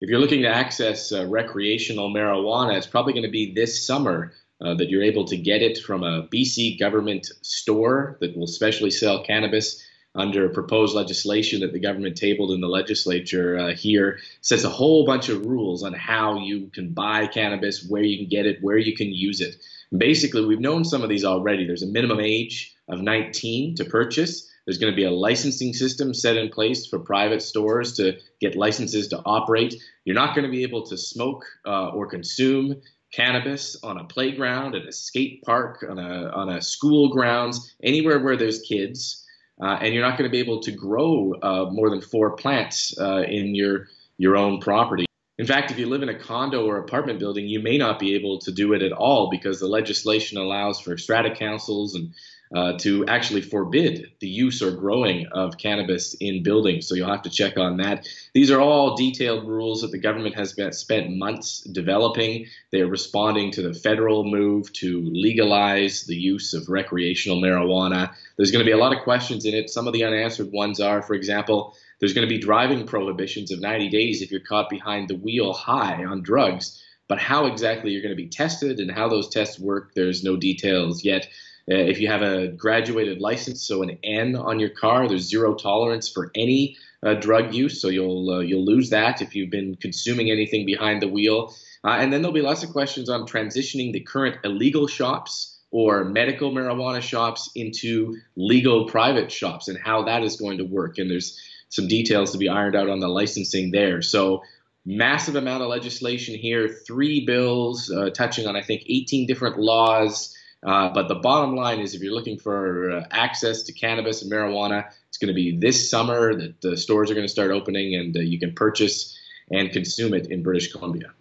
If you're looking to access recreational marijuana, it's probably going to be this summer that you're able to get it from a BC government store that will specially sell cannabis under proposed legislation that the government tabled in the legislature here. Sets a whole bunch of rules on how you can buy cannabis, where you can get it, where you can use it. Basically, we've known some of these already. There's a minimum age of 19 to purchase. There's going to be a licensing system set in place for private stores to get licenses to operate. You're not going to be able to smoke or consume cannabis on a playground, at a skate park, on a school grounds, anywhere where there's kids. And you're not going to be able to grow more than 4 plants in your own property. In fact, if you live in a condo or apartment building, you may not be able to do it at all because the legislation allows for strata councils and to actually forbid the use or growing of cannabis in buildings. So you'll have to check on that. These are all detailed rules that the government has spent months developing. They are responding to the federal move to legalize the use of recreational marijuana. There's going to be a lot of questions in it. Some of the unanswered ones are, for example, there's going to be driving prohibitions of 90 days if you're caught behind the wheel high on drugs. But how exactly you're going to be tested and how those tests work, there's no details yet. If you have a graduated license, so an N on your car, there's zero tolerance for any drug use. So you'll lose that if you've been consuming anything behind the wheel. And then there'll be lots of questions on transitioning the current illegal shops or medical marijuana shops into legal private shops and how that is going to work. And there's some details to be ironed out on the licensing there. So massive amount of legislation here, 3 bills touching on, I think, 18 different laws. But the bottom line is if you're looking for access to cannabis and marijuana, it's going to be this summer that the stores are going to start opening and you can purchase and consume it in British Columbia.